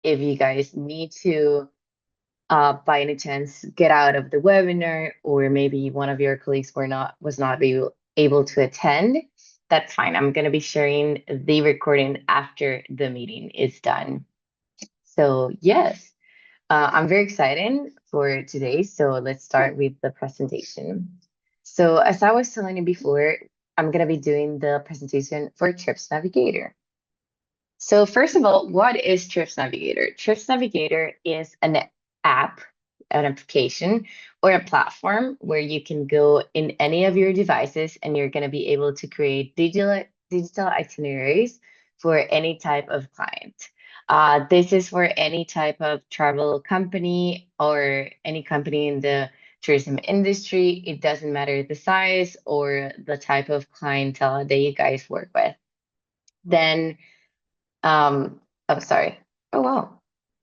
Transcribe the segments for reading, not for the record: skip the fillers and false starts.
if you guys need to, by any chance, get out of the webinar, or maybe one of your colleagues was not able to attend, that's fine. I'm going to be sharing the recording after the meeting is done. So yes, I'm very excited for today. So let's start with the presentation. So as I was telling you before, I'm going to be doing the presentation for Trips Navigator. So first of all, what is Trips Navigator? Trips Navigator is an app, an application, or a platform where you can go in any of your devices and you're going to be able to create digital itineraries for any type of client. This is for any type of travel company or any company in the tourism industry. It doesn't matter the size or the type of clientele that you guys work with. Then I'm sorry. Oh wow.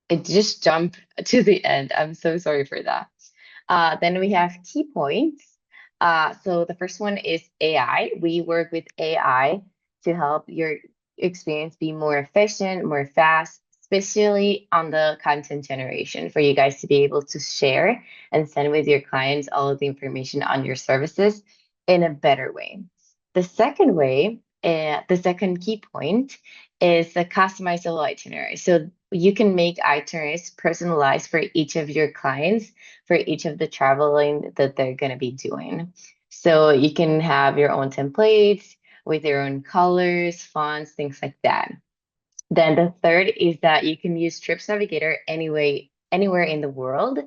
It just jumped to the end. I'm so sorry for that. Then we have key points. So the first one is AI. We work with AI to help your experience be more efficient, more fast, especially on the content generation for you guys to be able to share and send with your clients all of the information on your services in a better way. The second key point is the customizable itinerary. So you can make itineraries personalized for each of your clients for each of the traveling that they're going to be doing. So you can have your own templates with your own colors, fonts, things like that. Then the third is that you can use Trips Navigator anywhere in the world.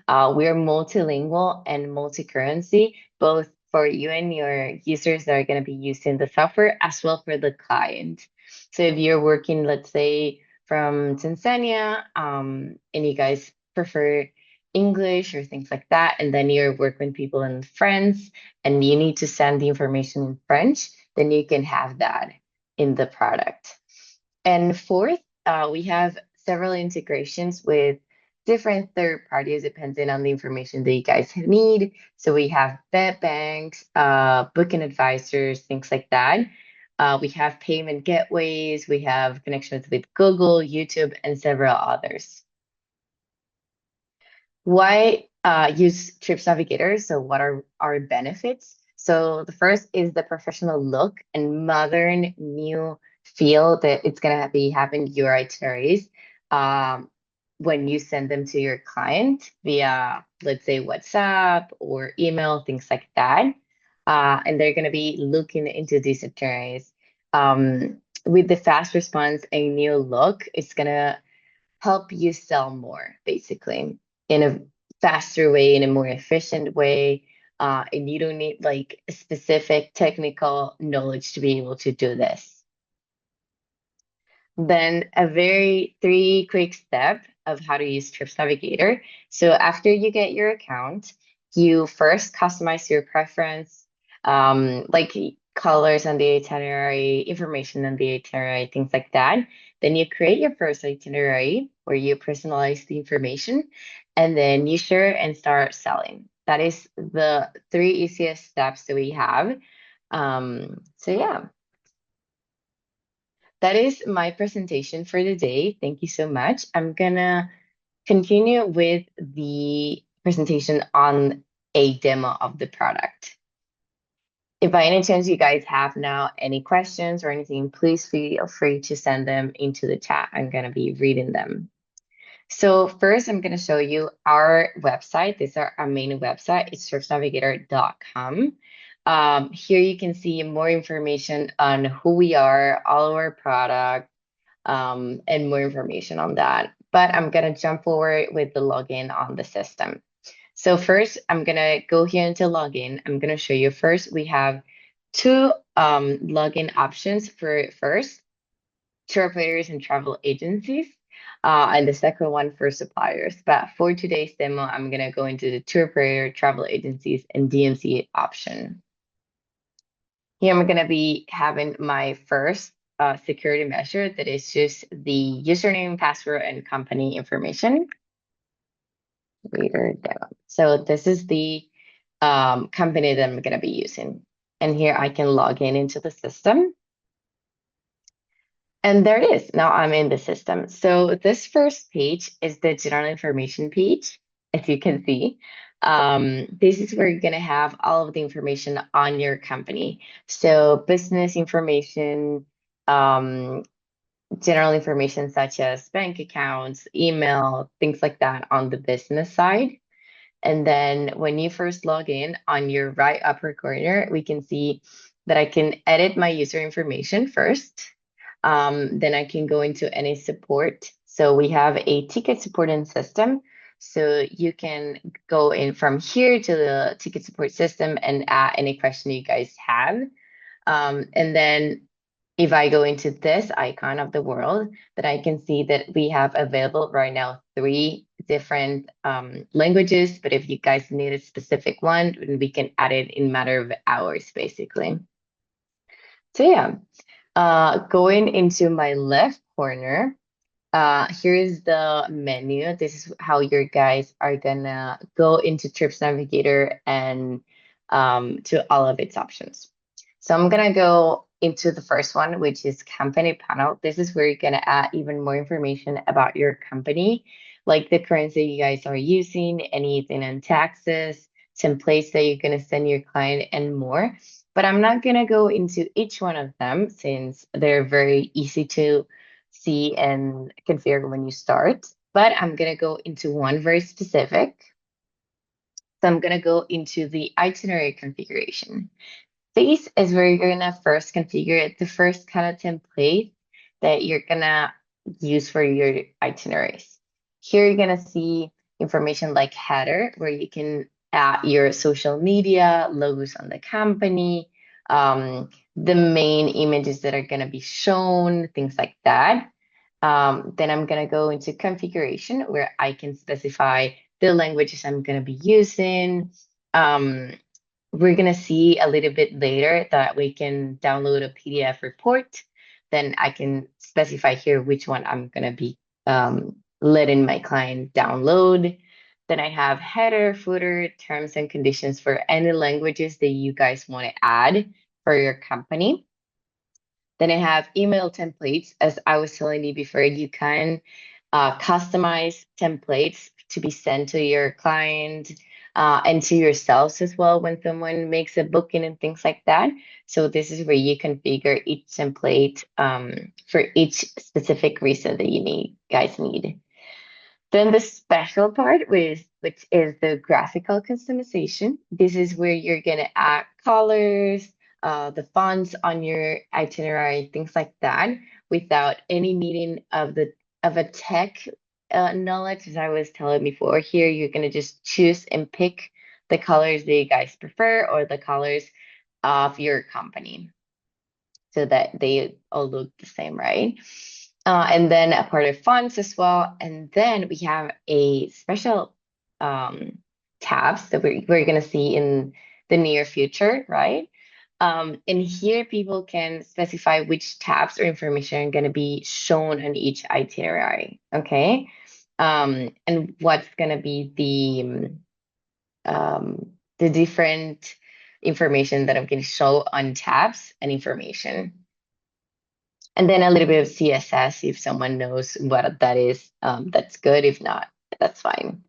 We're multilingual and multi-currency, both for you and your users that are going to be using the software, as well for the client. So if you're working, let's say, from Tanzania, and you guys prefer English or things like that, and then you're working with people in France, and you need to send the information in French, then you can have that in the product. And fourth, we have several integrations with different third parties depending on the information that you guys need. So we have bed banks, booking advisors, things like that. We have payment gateways, we have connections with Google, YouTube, and several others. Why use Trips Navigator? So what are our benefits? So the first is the professional look and modern new feel that it's gonna be having your itineraries when you send them to your client via, let's say, WhatsApp or email, things like that. And they're gonna be looking into these itineraries. With the fast response and new look, it's gonna help you sell more, basically, in a faster way, in a more efficient way. And you don't need like a specific technical knowledge to be able to do this. Then a very three quick step of how to use Trips Navigator. So after you get your account, you first customize your preference, like colors on the itinerary, information on the itinerary, things like that. Then you create your first itinerary where you personalize the information, and then you share and start selling. That is the three easiest steps that we have. So yeah. That is my presentation for today. Thank you so much. I'm gonna continue with the presentation on a demo of the product. If by any chance you guys have now any questions or anything, please feel free to send them into the chat. I'm gonna be reading them. So first, I'm going to show you our website. This is our main website. It's searchnavigator.com. Here you can see more information on who we are, all of our product, and more information on that. But I'm going to jump forward with the login on the system. So first, I'm going to go here into login. I'm going to show you first, we have two login options for first tour operators and travel agencies, and the second one for suppliers. But for today's demo, I'm going to go into the tour operator, travel agencies, and DMC option. Here I'm going to be having my first security measure that is just the username, password, and company information. Reader demo. So this is the company that I'm going to be using. And here I can log in into the system. And there it is. Now I'm in the system. So this first page is the general information page, as you can see. This is where you're going to have all of the information on your company. So business information, um, general information such as bank accounts, email, things like that on the business side. And then when you first log in on your right upper corner, we can see that I can edit my user information first. Then I can go into any support. So we have a ticket supporting system. So you can go in from here to the ticket support system and add any question you guys have. And then if I go into this icon of the world, that I can see that we have available right now three different languages. But if you guys need a specific one, we can add it in a matter of hours, basically. So yeah, going into my left corner, here is the menu. This is how your guys are gonna go into Trips Navigator and to all of its options. So I'm gonna go into the first one, which is company panel. This is where you're gonna add even more information about your company, like the currency you guys are using, anything on taxes, templates that you're gonna send your client, and more. But I'm not gonna go into each one of them since they're very easy to see and configure when you start. But I'm going to go into one very specific. So I'm going to go into the itinerary configuration. This is where you're gonna first configure the first kind of template that you're gonna use for your itineraries. Here you're gonna see information like header, where you can add your social media, logos on the company, the main images that are gonna be shown, things like that. Then I'm gonna go into configuration where I can specify the languages I'm gonna be using. Um, we're going to see a little bit later that we can download a PDF report. Then I can specify here which one I'm going to be letting my client download. Then I have header, footer, terms and conditions for any languages that you guys want to add for your company. Then I have email templates. As I was telling you before, you can customize templates to be sent to your client and to yourselves as well when someone makes a booking and things like that. So this is where you configure each template for each specific reason that you guys need. Then the special part, which is the graphical customization. This is where you're gonna add colors, the fonts on your itinerary, things like that, without any needing of a tech knowledge. As I was telling before, here you're gonna just choose and pick the colors that you guys prefer or the colors of your company so that they all look the same, right? And then a part of fonts as well. And then we have a special um, tabs that we're going to see in the near future, right? And here people can specify which tabs or information are going to be shown on each itinerary, okay? And what's going to be the different information that I'm going to show on tabs and information. And then a little bit of CSS if someone knows what that is. That's good. If not, that's fine.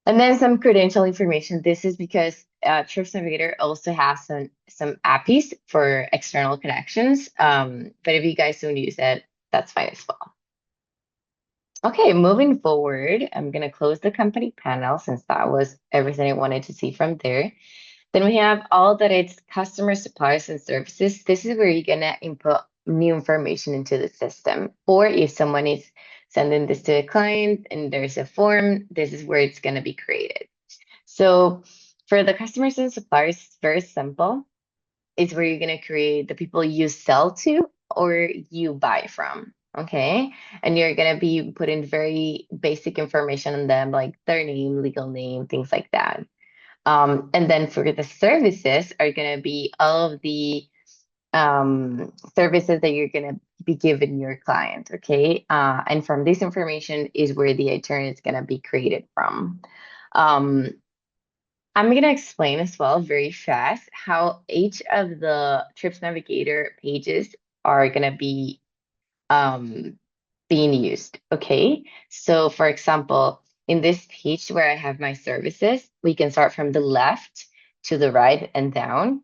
And then some credential information. This is because Trips Navigator also has some APIs for external connections. But if you guys don't use it, that's fine as well. Okay, moving forward, I'm going to close the company panel since that was everything I wanted to see from there. Then we have all that it's customer suppliers and services. This is where you're gonna input new information into the system. Or if someone is sending this to a client and there's a form, this is where it's gonna be created. So for the customers and suppliers, it's very simple. It's where you're gonna create the people you sell to or you buy from. Okay. And you're gonna be putting very basic information on them, like their name, legal name, things like that. And then for the services are going to be all of the services that you're going to be giving your client, okay? And from this information is where the itinerary is going to be created from. Um, I'm going to explain as well very fast how each of the Trips Navigator pages are going to be um, being used. Okay. So for example, in this page where I have my services, we can start from the left to the right and down.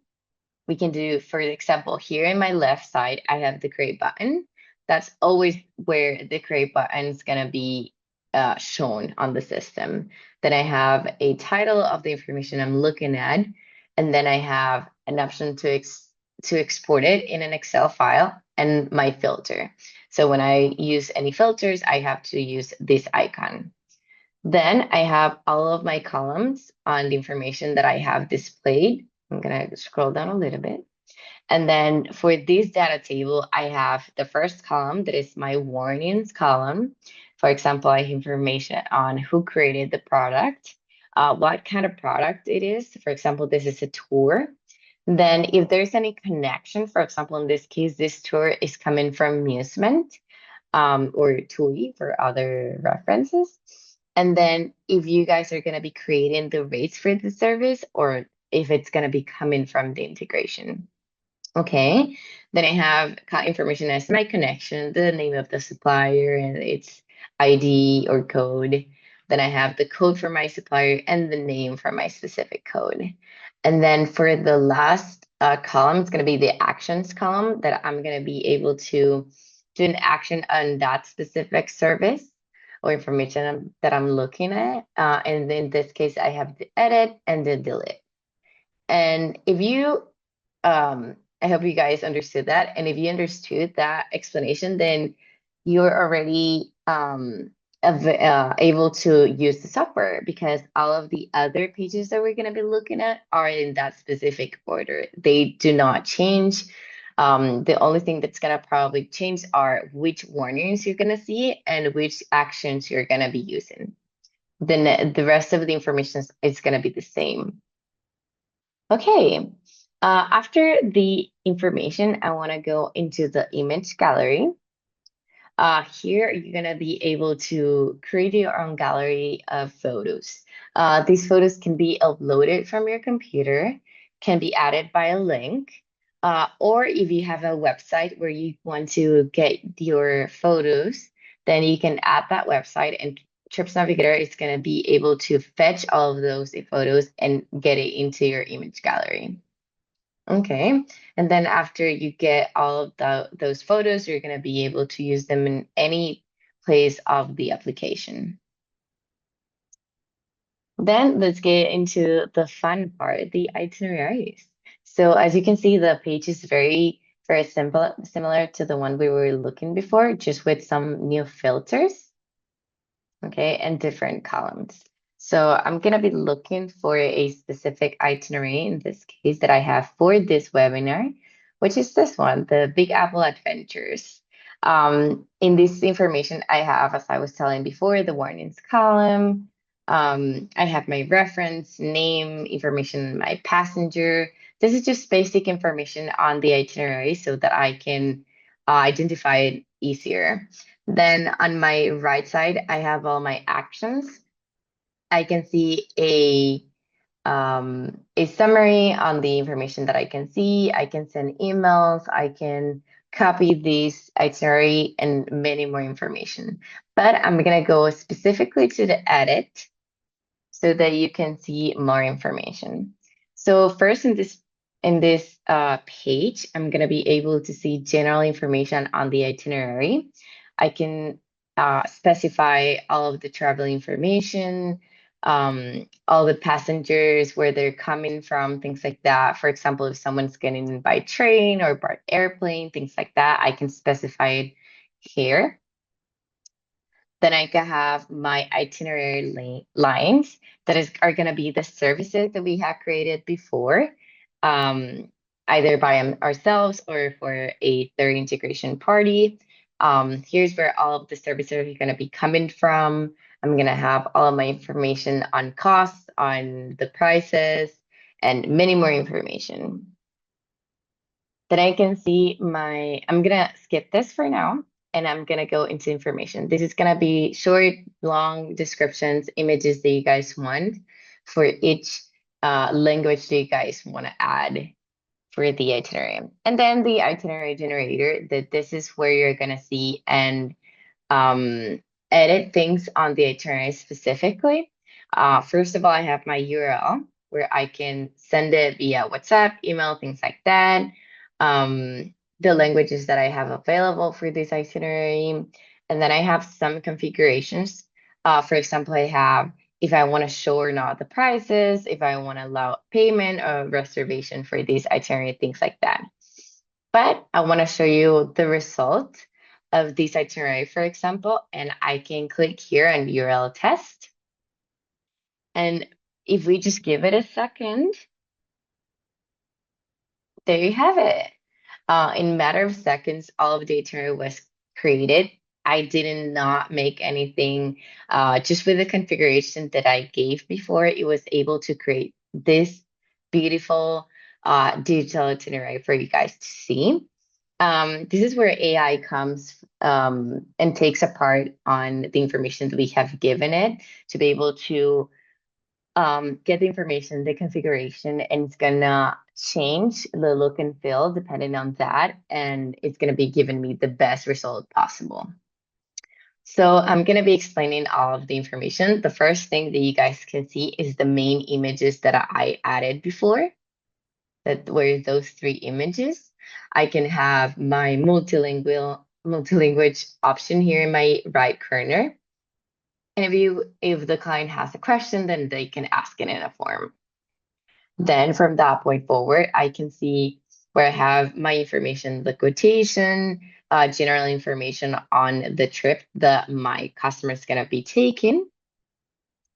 We can do, for example, here in my left side, I have the create button. That's always where the create button is going to be shown on the system. Then I have a title of the information I'm looking at, and then I have an option to export it in an Excel file and my filter. So when I use any filters, I have to use this icon. Then I have all of my columns on the information that I have displayed. I'm going to scroll down a little bit. And then for this data table, I have the first column that is my warnings column. For example, I have information on who created the product, what kind of product it is. For example, this is a tour. Then if there's any connection, for example, in this case, this tour is coming from Amusement or TUI for other references. And then if you guys are going to be creating the rates for the service or if it's going to be coming from the integration. Okay, then I have information as my connection, the name of the supplier and its ID or code. Then I have the code for my supplier and the name for my specific code. And then for the last column, it's going to be the actions column that I'm going to be able to do an action on that specific service or information that I'm looking at. And in this case, I have the edit and the delete. And if you I hope you guys understood that. And if you understood that explanation, then you're already able to use the software because all of the other pages that we're going to be looking at are in that specific order. They do not change. The only thing that's going to probably change are which warnings you're going to see and which actions you're going to be using. Then the rest of the information is going to be the same. Okay. After the information, I want to go into the image gallery. Here, you're going to be able to create your own gallery of photos. These photos can be uploaded from your computer, can be added by a link, or if you have a website where you want to get your photos, then you can add that website and Trips Navigator is going to be able to fetch all of those photos and get it into your image gallery. Okay. And then after you get all of those photos, you're going to be able to use them in any place of the application. Then let's get into the fun part, the itineraries. So as you can see, the page is very simple, similar to the one we were looking before, just with some new filters, okay, and different columns. So I'm going to be looking for a specific itinerary in this case that I have for this webinar, which is this one, the Big Apple Adventures. In this information, I have, as I was telling before, the warnings column. I have my reference, name, information, my passenger. This is just basic information on the itinerary so that I can identify it easier. Then on my right side, I have all my actions. I can see a summary on the information that I can see. I can send emails. I can copy this itinerary and many more information. But I'm going to go specifically to the edit so that you can see more information. So first in this page, I'm going to be able to see general information on the itinerary. I can specify all of the travel information, all the passengers, where they're coming from, things like that. For example, if someone's getting in by train or by airplane, things like that, I can specify it here. Then I can have my itinerary lines are going to be the services that we have created before, um, either by ourselves or for a third integration party. Here's where all of the services are going to be coming from. I'm going to have all of my information on costs, on the prices, and many more information. Then I can see I'm gonna skip this for now and I'm gonna go into information. This is gonna be short, long descriptions, images that you guys want for each language that you guys want to add for the itinerary. And then the itinerary generator, that this is where you're gonna see and um, edit things on the itinerary specifically. First of all, I have my URL where I can send it via WhatsApp, email, things like that. The languages that I have available for this itinerary. And then I have some configurations. For example, I have if I want to show or not the prices, if I want to allow payment or reservation for this itinerary, things like that. But I want to show you the result of this itinerary, for example, and I can click here on URL test. And if we just give it a second, there you have it. In a matter of seconds, all of the itinerary was created. I did not make anything, just with the configuration that I gave before, it was able to create this beautiful digital itinerary for you guys to see. This is where AI comes and takes a part on the information that we have given it to be able to get the information, the configuration, and it's gonna change the look and feel depending on that, and it's gonna be giving me the best result possible. So I'm gonna be explaining all of the information. The first thing that you guys can see is the main images that I added before, that were those three images. I can have my multilingual option here in my right corner. And if the client has a question, then they can ask it in a form. Then from that point forward, I can see where I have my information, the quotation, general information on the trip that my customer is going to be taking.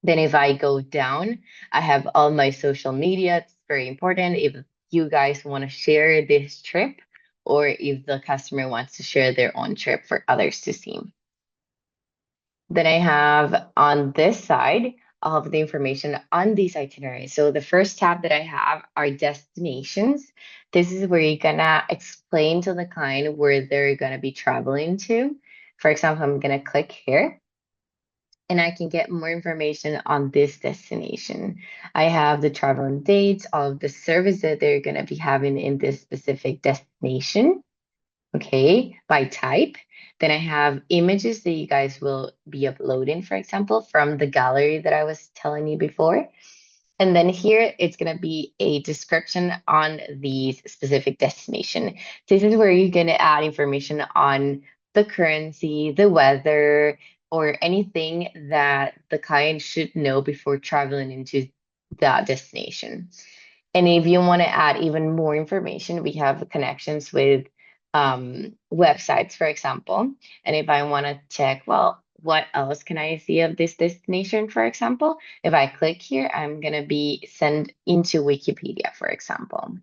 Then if I go down, I have all my social media. It's very important if you guys want to share this trip or if the customer wants to share their own trip for others to see. Then I have on this side all of the information on these itineraries. So the first tab that I have are destinations. This is where you're gonna explain to the client where they're gonna be traveling to. For example, I'm gonna click here and I can get more information on this destination. I have the travel and dates, all of the service that they're gonna be having in this specific destination. Okay, by type. Then I have images that you guys will be uploading, for example, from the gallery that I was telling you before. And then here it's going to be a description on the specific destination. This is where you're going to add information on the currency, the weather, or anything that the client should know before traveling into that destination. And if you want to add even more information, we have connections with websites, for example. And if I want to check, well, what else can I see of this destination, for example? If I click here, I'm going to be sent into Wikipedia, for example.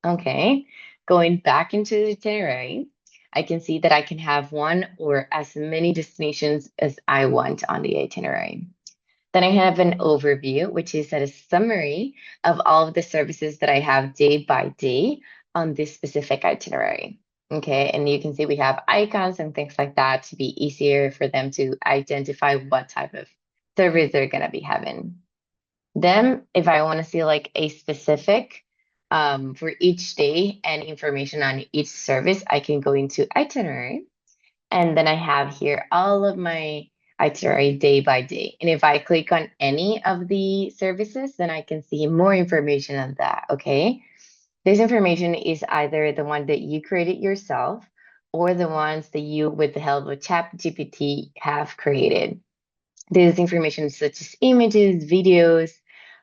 Okay, going back into the itinerary, I can see that I can have one or as many destinations as I want on the itinerary. Then I have an overview, which is a summary of all of the services that I have day by day on this specific itinerary. Okay, and you can see we have icons and things like that to be easier for them to identify what type of service they're going to be having. Then, if I want to see like a specific for each day and information on each service, I can go into itinerary. And then I have here all of my itinerary day by day. And if I click on any of the services, then I can see more information on that. Okay. This information is either the one that you created yourself or the ones that you, with the help of ChatGPT, have created. This information such as images, videos,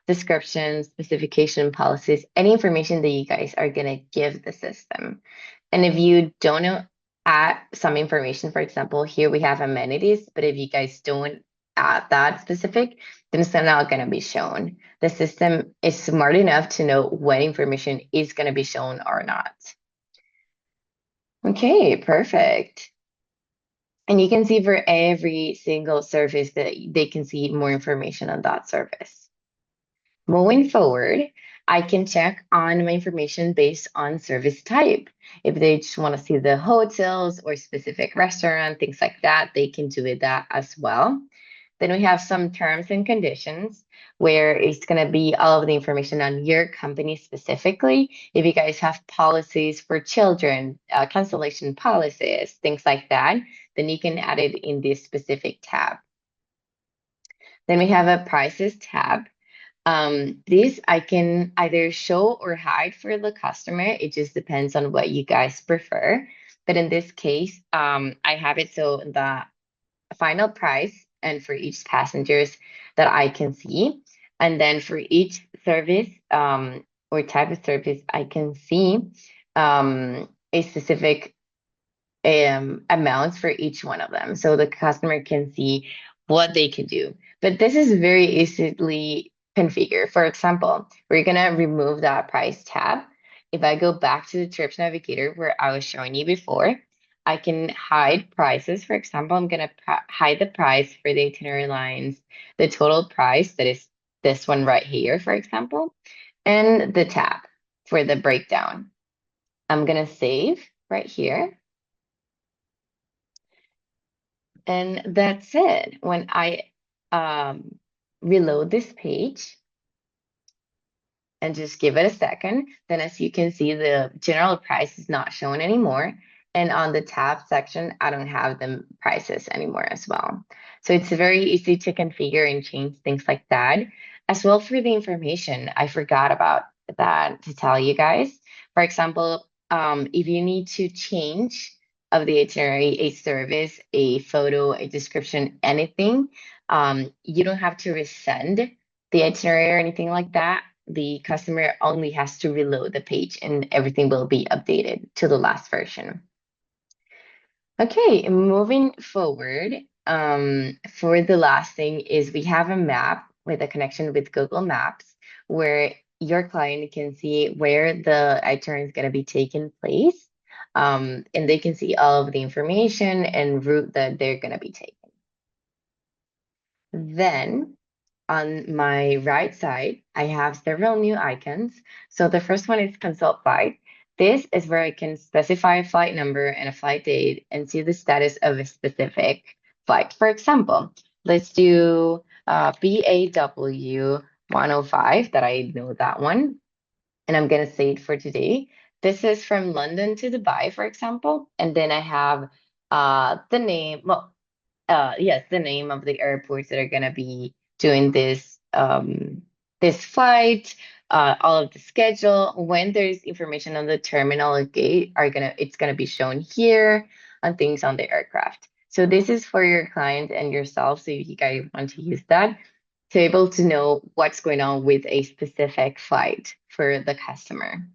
descriptions, specification policies, any information that you guys are going to give the system. And if you don't know, add some information, for example, here we have amenities, but if you guys don't add that specific, then it's not going to be shown. The system is smart enough to know what information is going to be shown or not. Okay, perfect. And you can see for every single service that they can see more information on that service. Moving forward, I can check on my information based on service type. If they just want to see the hotels or specific restaurant, things like that, they can do it that as well. Then we have some terms and conditions where it's going to be all of the information on your company specifically. If you guys have policies for children, cancellation policies, things like that, then you can add it in this specific tab. Then we have a prices tab. This I can either show or hide for the customer. It just depends on what you guys prefer. But in this case, I have it so the final price and for each passengers that I can see. And then for each service or type of service, I can see a specific amounts for each one of them. So the customer can see what they can do. But this is very easily configured. For example, we're gonna remove that price tab. If I go back to the Trips Navigator where I was showing you before, I can hide prices. For example, I'm gonna hide the price for the itinerary lines, the total price that is this one right here, for example, and the tab for the breakdown. I'm gonna save right here. And that's it. When I reload this page and just give it a second, then as you can see, the general price is not shown anymore. And on the tab section, I don't have the prices anymore as well. So it's very easy to configure and change things like that. As well for the information, I forgot about that to tell you guys. For example, if you need to change of the itinerary, a service, a photo, a description, anything, you don't have to resend the itinerary or anything like that. The customer only has to reload the page and everything will be updated to the last version. Okay, moving forward, for the last thing is we have a map with a connection with Google Maps where your client can see where the itinerary is going to be taking place. And they can see all of the information and route that they're going to be taking. Then on my right side, I have several new icons. So the first one is consult flight. This is where I can specify a flight number and a flight date and see the status of a specific flight. For example, let's do BAW 105, that I know that one, and I'm gonna say it for today. This is from London to Dubai, for example, and then I have the name, well, yes, the name of the airports that are gonna be doing this flight, all of the schedule. When there's information on the terminal or gate, it's gonna be shown here on things on the aircraft. So this is for your client and yourself. So if you guys want to use that, to be able to know what's going on with a specific flight for the customer.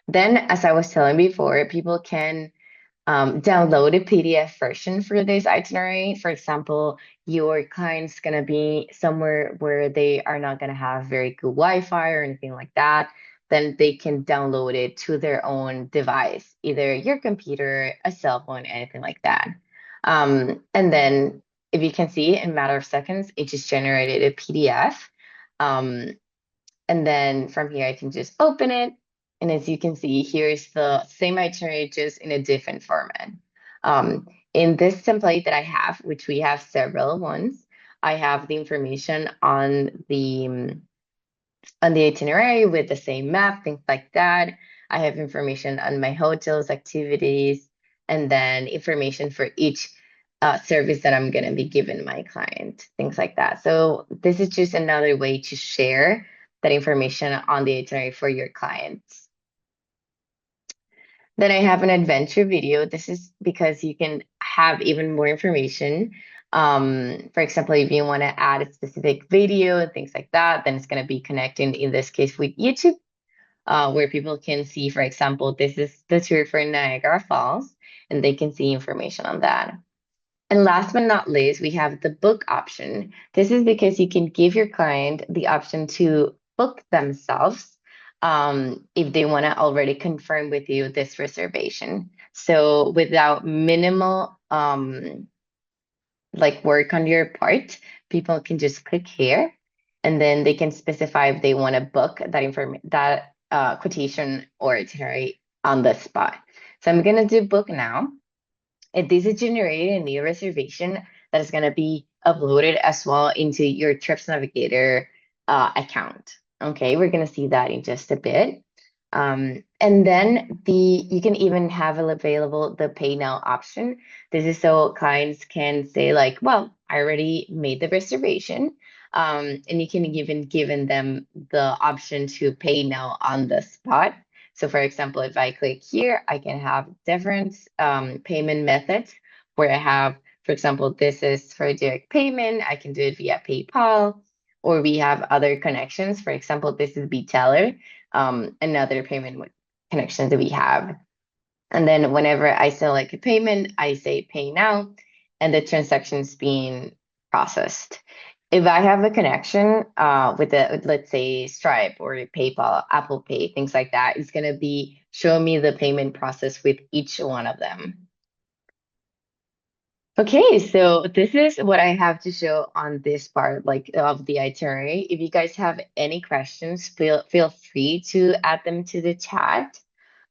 Then, as I was telling before, people can download a PDF version for this itinerary. For example, your client's going to be somewhere where they are not going to have very good Wi-Fi or anything like that. Then they can download it to their own device, either your computer, a cell phone, anything like that. And then, if you can see, in a matter of seconds, it just generated a PDF. Um, and then from here, I can just open it. And as you can see, here's the same itinerary, just in a different format. In this template that I have, which we have several ones, I have the information on the itinerary with the same map, things like that. I have information on my hotels, activities, and then information for each service that I'm going to be giving my client, things like that. So this is just another way to share that information on the itinerary for your clients. Then I have an adventure video. This is because you can have even more information. For example, if you want to add a specific video and things like that, then it's going to be connecting, in this case, with YouTube, where people can see, for example, this is the tour for Niagara Falls, and they can see information on that. And last but not least, we have the book option. This is because you can give your client the option to book themselves if they want to already confirm with you this reservation. So without minimal like work on your part, people can just click here and then they can specify if they want to book that quotation or itinerary on the spot. So I'm gonna do book now. If this is generating a new reservation that is going to be upload it as well into your Trips Navigator account. Okay, we're gonna see that in just a bit. And then you can even have available the pay now option. This is so clients can say like, well, I already made the reservation. And you can even given them the option to pay now on the spot. So for example, if I click here, I can have different payment methods where I have, for example, this is for direct payment. I can do it via PayPal, or we have other connections. For example, this is Teller, another connections that we have. And then whenever I select a payment, I say pay now, and the transaction is being processed. If I have a connection with let's say Stripe or PayPal, Apple Pay, things like that, it's gonna be showing me the payment process with each one of them. Okay, so this is what I have to show on this part, like of the itinerary. If you guys have any questions, feel free to add them to the chat.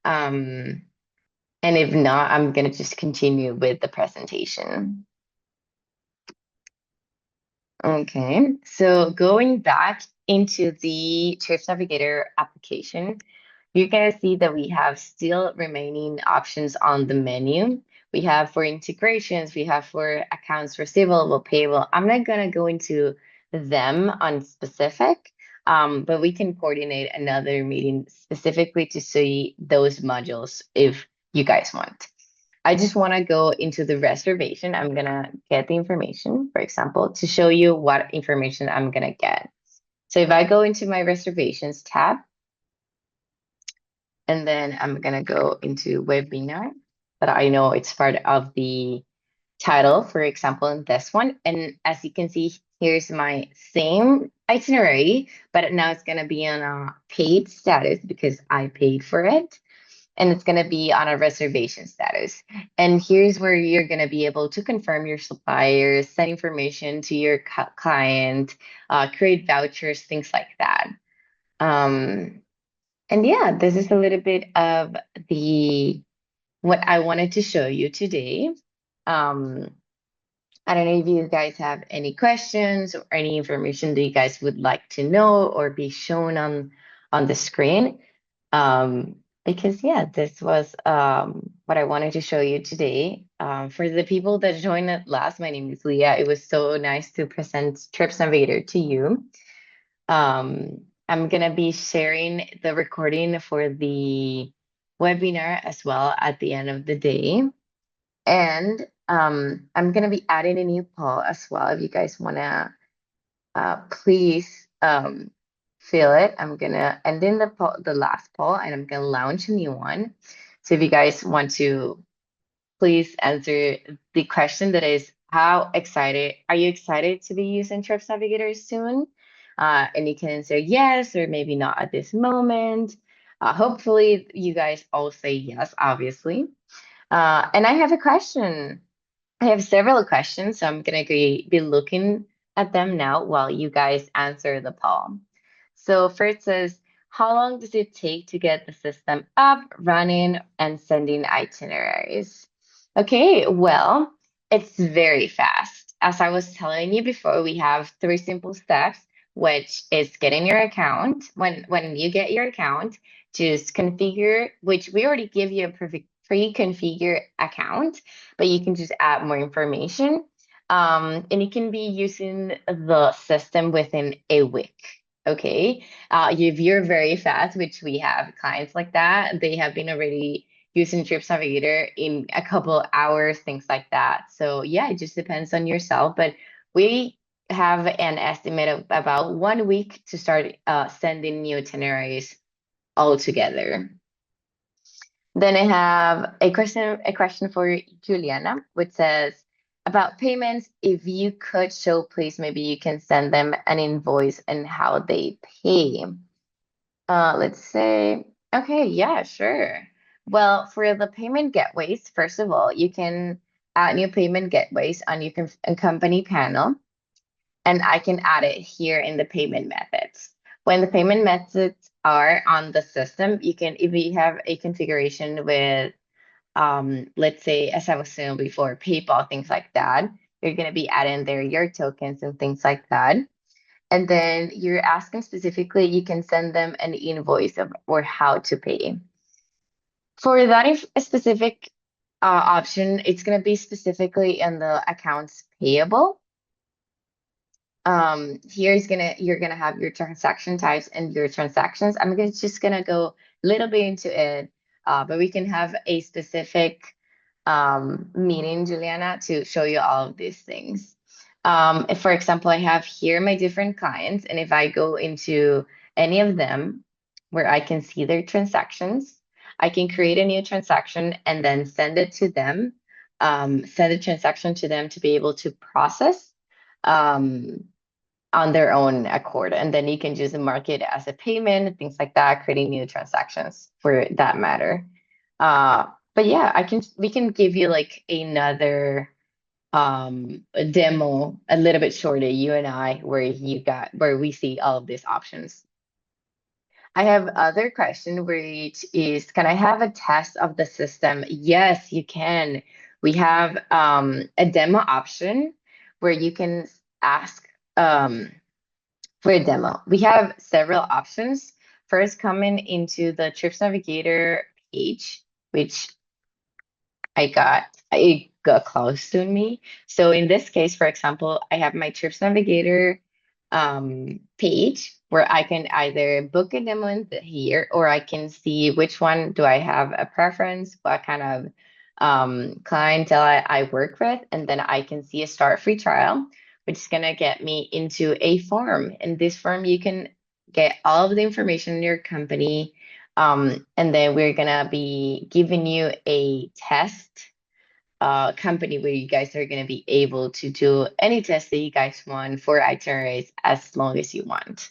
Um, and if not, I'm gonna just continue with the presentation. Okay, so going back into the Trips Navigator application, you're gonna see that we have still remaining options on the menu. We have for integrations, we have for accounts receivable, payable. I'm not gonna go into them on specific, but we can coordinate another meeting specifically to see those modules if you guys want. I just want to go into the reservation. I'm gonna get the information, for example, to show you what information I'm gonna get. So if I go into my reservations tab, and then I'm gonna go into webinar, but I know it's part of the title, for example, in this one. And as you can see, here's my same itinerary, but now it's gonna be on a paid status because I paid for it. And it's going to be on a reservation status. And here's where you're going to be able to confirm your suppliers, send information to your client, create vouchers, things like that. Um, and yeah, this is a little bit of the what I wanted to show you today. Um, I don't know if you guys have any questions or any information that you guys would like to know or be shown on the screen. Because yeah, this was what I wanted to show you today. For the people that joined it last, my name is Leah. It was so nice to present Trips Navigator to you. I'm gonna be sharing the recording for the webinar as well at the end of the day. And I'm gonna be adding a new poll as well. If you guys wanna please fill it. I'm gonna end in the last poll and I'm gonna launch a new one. So if you guys want to please answer the question that is how excited are you excited to be using Trips Navigator soon? And you can answer yes or maybe not at this moment. Hopefully you guys all say yes, obviously. And I have a question. I have several questions, so I'm gonna be looking at them now while you guys answer the poll. So first says, how long does it take to get the system up, running, and sending itineraries? Okay, well, it's very fast. As I was telling you before, we have three simple steps, which is getting your account. When you get your account, just configure, which we already give you a pre-configured account, but you can just add more information. And you can be using the system within a week. Okay. If you're very fast, which we have clients like that, they have been already using Trips Navigator in a couple hours, things like that. So yeah, it just depends on yourself. But we have an estimate of about 1 week to start sending new itineraries all together. Then I have a question for Juliana, which says about payments. If you could show, please, maybe you can send them an invoice and how they pay. Let's say, okay, yeah, sure. Well, for the payment gateways, first of all, you can add new payment gateways on your company panel, and I can add it here in the payment methods. When the payment methods are on the system, you can, if you have a configuration with let's say, as I was saying before, PayPal, things like that, You're going to be adding there your tokens and things like that. And then you're asking specifically, you can send them an invoice of or how to pay. For that specific option, it's going to be specifically in the accounts payable. Here's gonna you're gonna have your transaction types and your transactions. Just gonna go a little bit into it, but we can have a specific meeting, Juliana, to show you all of these things. If, for example, I have here my different clients, and if I go into any of them where I can see their transactions, I can create a new transaction and then send it to them, send a transaction to them to be able to process. Um, on their own accord. And then you can use the market as a payment, things like that, creating new transactions for that matter. But yeah, we can give you like another a demo a little bit shorter, you and I, where we see all of these options. I have other question which is, can I have a test of the system? Yes, you can. We have a demo option where you can ask for a demo. We have several options. First, coming into the Trips Navigator page, which it got close to me. So in this case, for example, I have my Trips Navigator page where I can either book a demo in here, or I can see which one do I have a preference, what kind of clientele I work with, and then I can see a start free trial, which is gonna get me into a form. In this form, you can get all of the information in your company, and then we're gonna be giving you a test company where you guys are gonna be able to do any test that you guys want for itineraries as long as you want.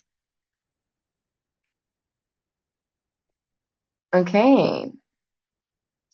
Okay.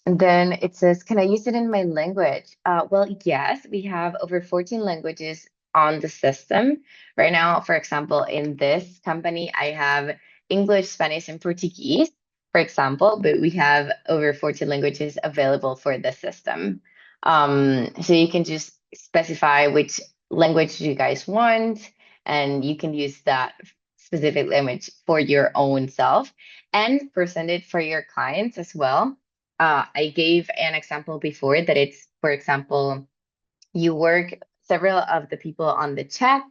And then it says, can I use it in my language? Well, yes, we have over 14 languages on the system. Right now, for example, in this company, I have English, Spanish, and Portuguese, for example, but we have over 14 languages available for the system. So you can just specify which language you guys want, and you can use that specific language for your own self and present it for your clients as well. I gave an example before that it's, for example, you work several of the people on the chat.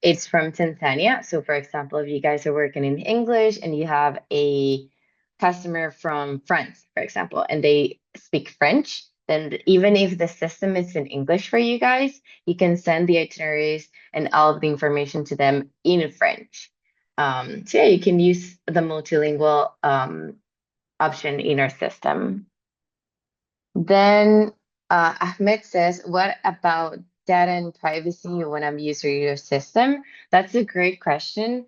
It's from Tanzania. So, for example, if you guys are working in English and you have a customer from France, for example, and they speak French, then even if the system is in English for you guys, you can send the itineraries and all of the information to them in French. So yeah, you can use the multilingual option in our system. Then Ahmed says, what about data and privacy when I'm using your system? That's a great question.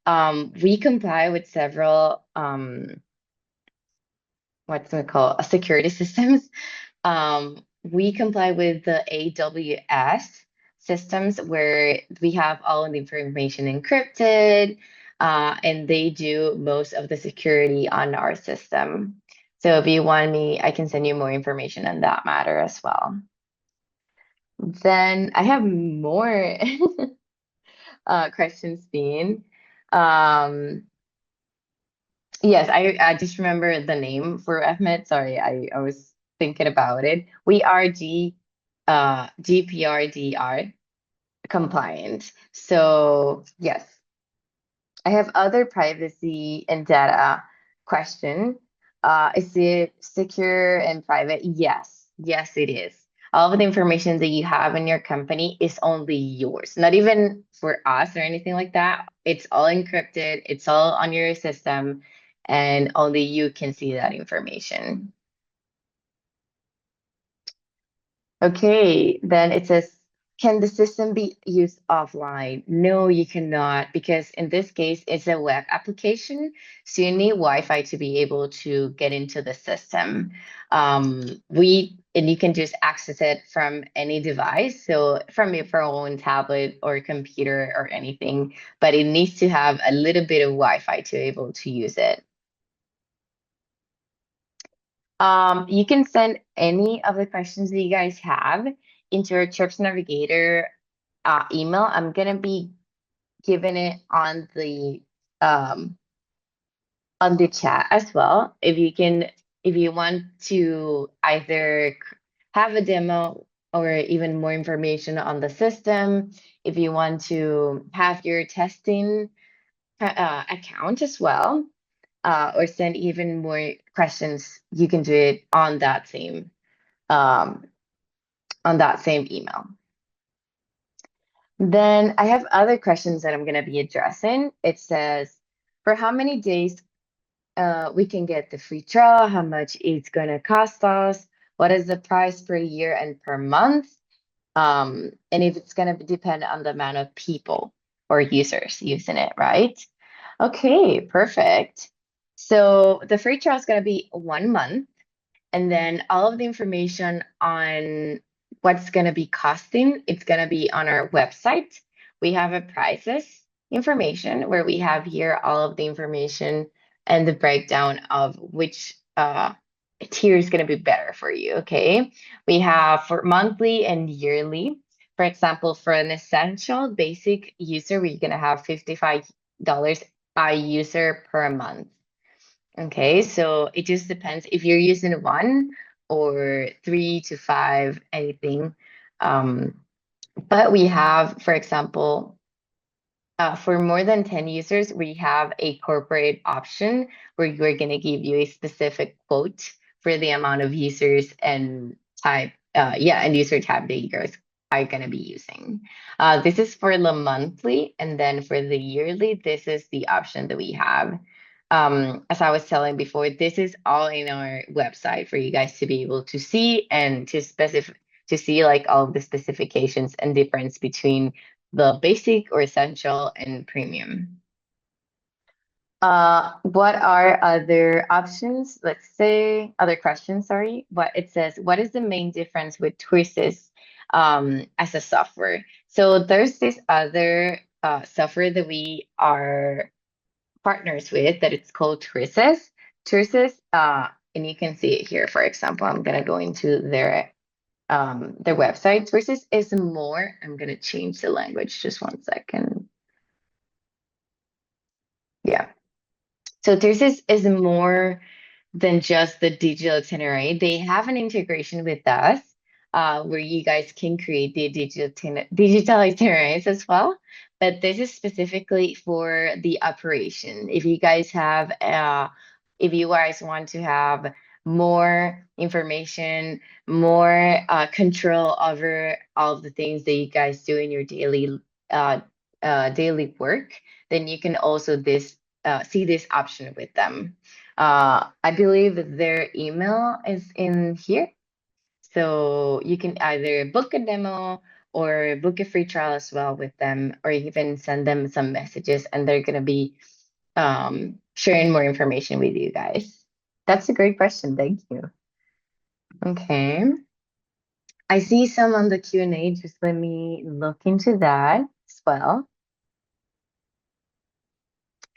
We comply with several what's it called, security systems. We comply with the AWS systems where we have all of the information encrypted, and they do most of the security on our system. So if you want me, I can send you more information on that matter as well. Then I have more questions, Bean. Um, Yes, I just remember the name for Ahmed. Sorry, I was thinking about it. We are GPRDR compliant. So yes, I have other privacy and data question. Is it secure and private? Yes, yes, it is. All of the information that you have in your company is only yours, not even for us or anything like that. It's all encrypted, it's all on your system, and only you can see that information. Okay, then it says, can the system be used offline? No, you cannot, because in this case, it's a web application. So you need Wi-Fi to be able to get into the system. And you can just access it from any device, so from your phone, tablet, or computer or anything, but it needs to have a little bit of Wi-Fi to be able to use it. You can send any of the questions that you guys have into your Trips Navigator email. I'm gonna be giving it um on the chat as well. If you want to either have a demo or even more information on the system, if you want to have your testing account as well, or send even more questions, you can do it um, on that same email. Then I have other questions that I'm going to be addressing. It says, for how many days we can get the free trial, how much it's going to cost us, what is the price per year and per month, and if it's going to depend on the amount of people or users using it, right? Okay, perfect. So the free trial is going to be 1 month. And then all of the information on what's going to be costing, it's going to be on our website. We have a prices information where we have here all of the information and the breakdown of which tier is going to be better for you. Okay. We have for monthly and yearly. For example, for an essential basic user, we're going to have $55 a user per month. Okay, so it just depends if you're using one or three to five, anything. Um, but we have, for example, for more than 10 users, we have a corporate option where we're going to give you a specific quote for the amount of users and type, and user type that you guys are going to be using. This is for the monthly, and then for the yearly, this is the option that we have. As I was telling before, this is all in our website for you guys to be able to see and to see like all of the specifications and difference between the basic or essential and premium. What are other options? Let's say other questions, sorry. What it says, what is the main difference with Twirsys as a software? So there's this other software that we are partners with that it's called Twirsys. Twirsys, and you can see it here, for example. I'm gonna go into their website. Twirsys is more, I'm gonna change the language just 1 second. Yeah. So Thesis is more than just the digital itinerary. They have an integration with us where you guys can create the digital itineraries as well. But this is specifically for the operation. If you guys want to have more information, more control over all of the things that you guys do in your uh, daily work, then you can also see this option with them. I believe that their email is in here. So you can either book a demo or book a free trial as well with them, or even send them some messages and they're going to be sharing more information with you guys. That's a great question. Thank you. Okay. I see some on the Q&A. Just let me look into that as well.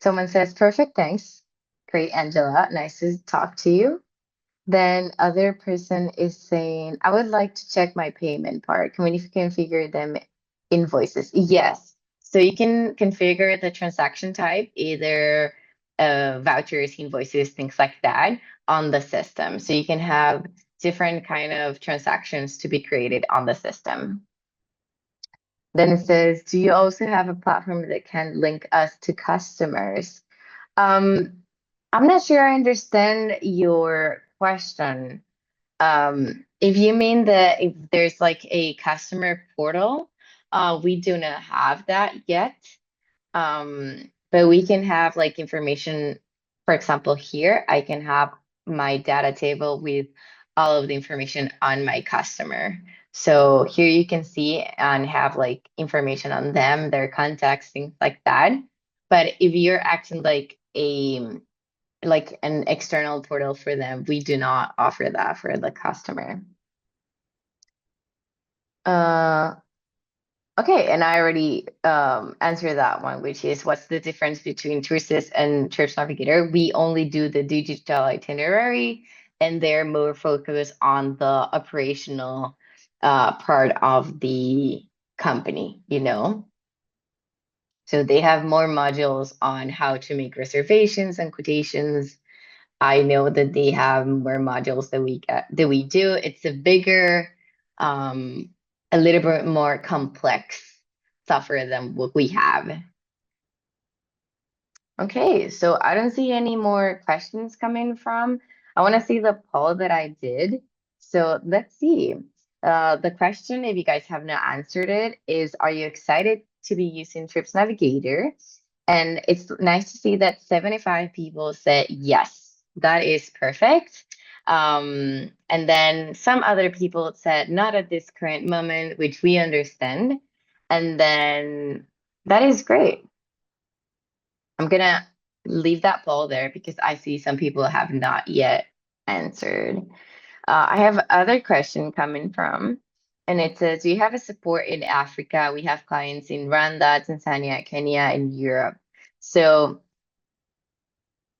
Someone says, perfect, thanks. Great, Angela. Nice to talk to you. Then other person is saying, I would like to check my payment part. Can we configure them invoices? Yes. So you can configure the transaction type, either vouchers, invoices, things like that on the system. So you can have different kind of transactions to be created on the system. Then it says, do you also have a platform that can link us to customers? Um, I'm not sure I understand your question. If you mean that if there's like a customer portal, we do not have that yet. But we can have like information, for example, here, I can have my data table with all of the information on my customer. So here you can see and have like information on them, their contacts, things like that. But if you're acting like an external portal for them, we do not offer that for the customer. Uh, Okay, and I already answered that one, which is what's the difference between Tourist and Church Navigator? We only do the digital itinerary, and they're more focused on the operational part of the company, you know? So they have more modules on how to make reservations and quotations. I know that they have more modules that we do. It's a bigger, um, a little bit more complex software than what we have. Okay, so I don't see any more questions coming from. I want to see the poll that I did. So let's see. The question, if you guys have not answered it, is are you excited to be using Trips Navigator? And it's nice to see that 75 people said yes, that is perfect. And then some other people said not at this current moment, which we understand. And then that is great. I'm gonna leave that poll there because I see some people have not yet answered. I have other question coming from, and it says, "Do you have a support in Africa? We have clients in Rwanda, Tanzania, Kenya, and Europe." So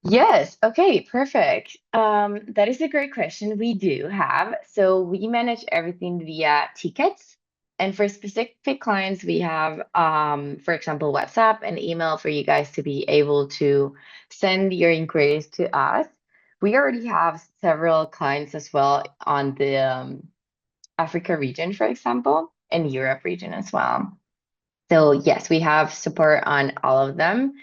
yes, okay, perfect. That is a great question. We do have. So we manage everything via tickets. And for specific clients, we have, for example, WhatsApp and email for you guys to be able to send your inquiries to us. We already have several clients as well on the Africa region, for example, and Europe region as well. So yes, we have support on all of them.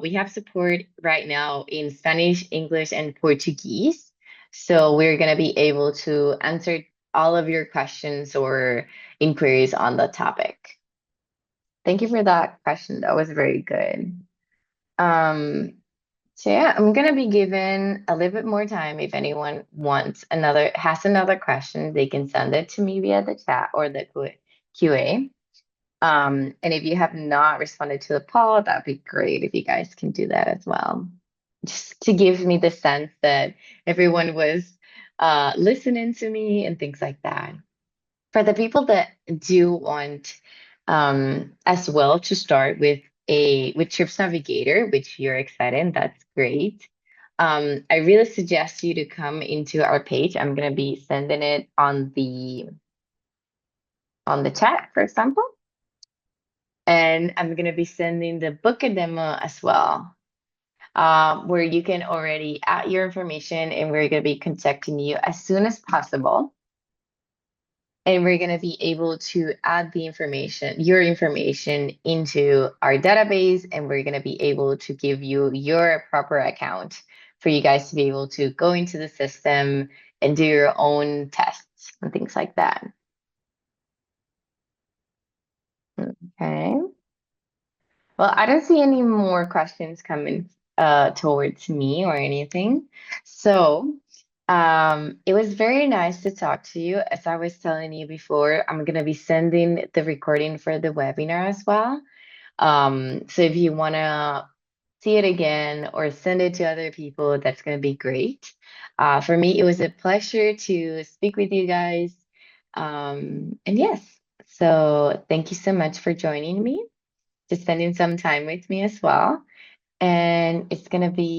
We have support right now in Spanish, English, and Portuguese. So we're going to be able to answer all of your questions or inquiries on the topic. Thank you for that question. That was very good. Um, so yeah, I'm going to be given a little bit more time. If anyone has another question, they can send it to me via the chat or the QA. And if you have not responded to the poll, that'd be great if you guys can do that as well. Just to give me the sense that everyone was listening to me and things like that. For the people that do want as well to start with Trips Navigator, which you're excited, that's great. I really suggest you to come into our page. I'm gonna be sending it on the chat, for example. And I'm going to be sending the book a demo as well, where you can already add your information and we're going to be contacting you as soon as possible. And we're going to be able to add your information into our database, and we're going to be able to give you your proper account for you guys to be able to go into the system and do your own tests and things like that. Okay. Well, I don't see any more questions coming towards me or anything. So, it was very nice to talk to you. As I was telling you before, I'm gonna be sending the recording for the webinar as well. So if you wanna see it again or send it to other people, that's gonna be great. For me, it was a pleasure to speak with you guys. And yes, so thank you so much for joining me, to spending some time with me as well. And it's going to be